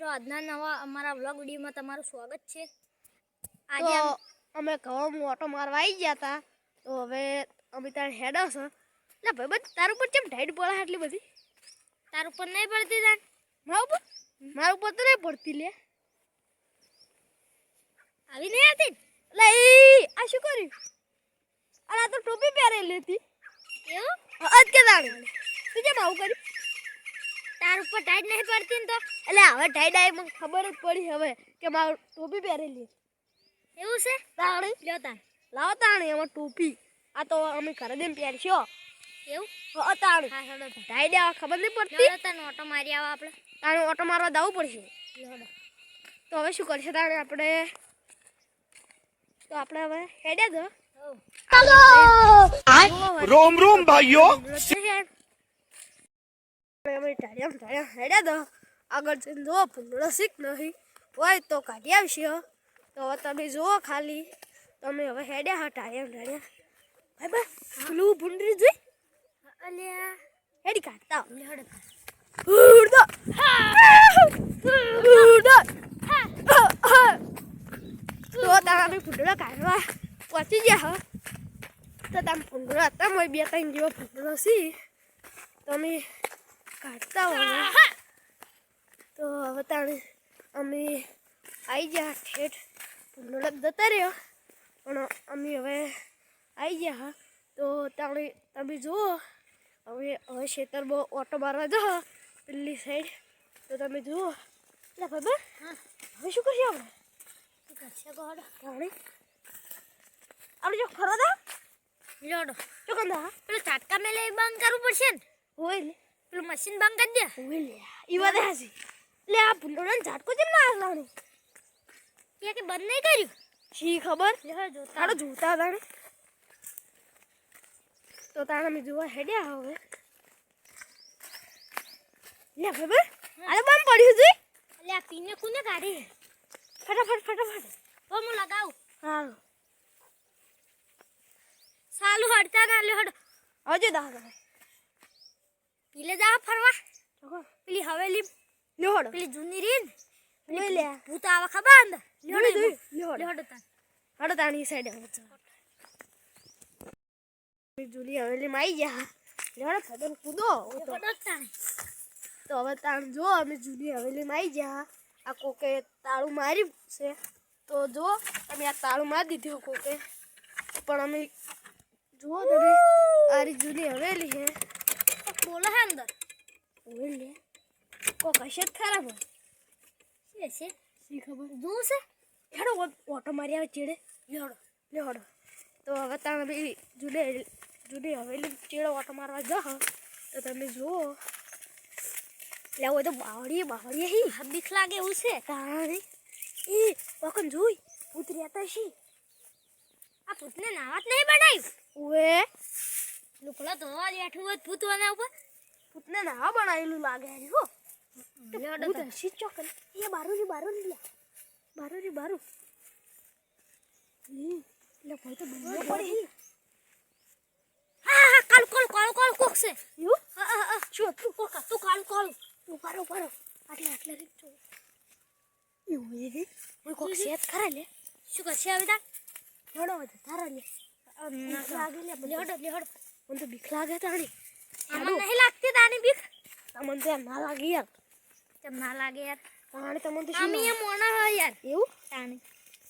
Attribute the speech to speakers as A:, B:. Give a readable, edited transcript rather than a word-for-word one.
A: મિત્રો આજના નવા અમારા વ્લોગ વિડીયોમાં તમારું સ્વાગત છે।
B: આજે અમે ઘઉં ઓટો મારવા આવી ગયા હતા તો હવે અમે તાર હેડો છે લે ભાઈ તાર ઉપર કેમ ઢાઈડ પડે આટલી બધી
A: તાર ઉપર નહીં પડતી તાન
B: મારા ઉપર તો નહીં પડતી લે
A: આવી નહીં આવતી
B: લે આ શું કર્યું અરે આ તો ટોપી પહેરેલી હતી
A: એવું
B: આજ કે દાડે તું કેમ આવું કર્યું
A: તાર ઉપર ટાઈટ નહીં પડતી ને તો
B: એટલે હવે ઢાઈડ આવી મને ખબર જ પડી હવે કે મારું ટોપી પહેરેલી
A: એવું છે
B: તાણી
A: લ્યો તાન
B: લાવો તાણી એમાં ટોપી આ તો અમે ઘરે જઈને પહેરશો
A: એવું
B: હા તાણી
A: હા હેડો તાન
B: ઢાઈડ આવે ખબર નહીં પડતી
A: હેડો તાન ઓટો મારી આવા આપણે
B: તાણે ઓટો મારવા જવું પડશે
A: હેડો
B: તો હવે શું કરશે તાણે આપણે હવે હેડે જ
C: रोम रोम भाइयों
B: હેડે જ આગળ જઈને જો ભૂંડળો શીખ નહીં હોય તો કાઢી આવશે તો હવે તમે જુઓ ખાલી તમે હવે હેડ્યા હા ઢાળ્યા ભાઈ બા પેલું ભૂંડરી જોઈ
A: અલ્યા
B: હેડી કાઢતા
A: હેડો
B: તો તમે ભૂંડળો કાઢવા પહોંચી ગયા હો તો તમે ભૂંડળો હતા મેં 2-3 જેવો ભૂંડળો સી તમે કાઢતા હોય તો હવે તાણે અમે આવી ગયા ઠેઠ ભૂંડળો જતા રહ્યો પણ અમે હવે આવી ગયા હા તો તાણે તમે જુઓ હવે ખેતરમાં ઓટો મારવા જાઓ પેલી સાઈડ તો તમે જુઓ એટલે બાબા હવે શું કરશે આપણે
A: તું કરશે ગોડ
B: તાણે આપણે જો ખરો દા
A: લ્યોડો
B: જો કંદા
A: પેલું ચાટકા મેલે બંધ કરવું પડશે ને
B: હોય લે
A: પેલું મશીન બંધ કરી દે
B: હોય લે ઈ વાત હાસી લે આ ભૂંડળાને ઝાટકો કેમ ના આવલાણી
A: કે બંધ નહીં કર્યું
B: શી ખબર
A: લ્યો જોતા
B: તારો જોતા તાણે તો તાણે અમે જોવા હેડ્યા હવે લે બાબા આલે બમ પડ્યું છે
A: અલ્યા પીને કોને કાઢી
B: ફટાફટ
A: તો હું લગાવું
B: હા
A: સાલું હડતા ના લે હડ
B: હજુ દા
A: પીલે જા ફરવા
B: ચોકો
A: પેલી હવેલી
B: લેહડ
A: પેલી જૂની રીન
B: લે લે
A: ભૂત આવા ખબર અંદર
B: લેહડ
A: લ્યોડો તાન
B: હડ તાણી સાઈડ આવે જુલી હવેલી માં આવી ગયા લેહડ ફદન કૂદો
A: પડો તાન
B: તો હવે તાણ જો અમે જુલી હવેલી માં આવી ગયા આ કોકે તાળું માર્યું છે તો જો અમે આ તાળું મારી દીધું કોકે પણ અમે જુઓ તમે આરી જૂની હવેલી છે
A: બોલો હે અંદર
B: ઓલે કોક હશે જ ખરાબ
A: છે છે
B: શી ખબર
A: દૂર છે
B: હેડો ઓટો મારી આવે ચેડે લેહડો તો હવે તમે બી જુદી હવેલી ચેડો ઓટો મારવા જાઓ તો તમે જુઓ લેવો તો બાવળી હી
A: બીક લાગે એવું છે
B: તાણી એ વખન જોઈ ભૂત રહેતા છે
A: આ ભૂતને નાવાત નહીં બનાવ્યું
B: ઓએ
A: લુકડા ધોવા બેઠું હોય ભૂત વાના ઉપર
B: ભૂતને ના બનાવેલું લાગે હે હો
A: લ્યોડો
B: ભૂત હસી ચોકન એ બારું લે બારું લે ભાઈ તો બંને પડી
A: હા કાળું કોક છે
B: યુ
A: હા
B: શું
A: તું કાળું
B: ઉપારો આટલે રે જો એવું એ કોઈ કોક સેટ કરે લે
A: શું કરશે હવે તાર
B: લેડો તારો લે લાગે લે
A: લ્યોડો
B: મને તો બીક લાગે તાણી
A: મને નહીં લાગતી તાની બીક
B: તમને તો ના લાગે યાર
A: કેમ ના લાગે યાર
B: તાણી તમને તો
A: આમી એ મોણા હોય યાર
B: એવું
A: તાની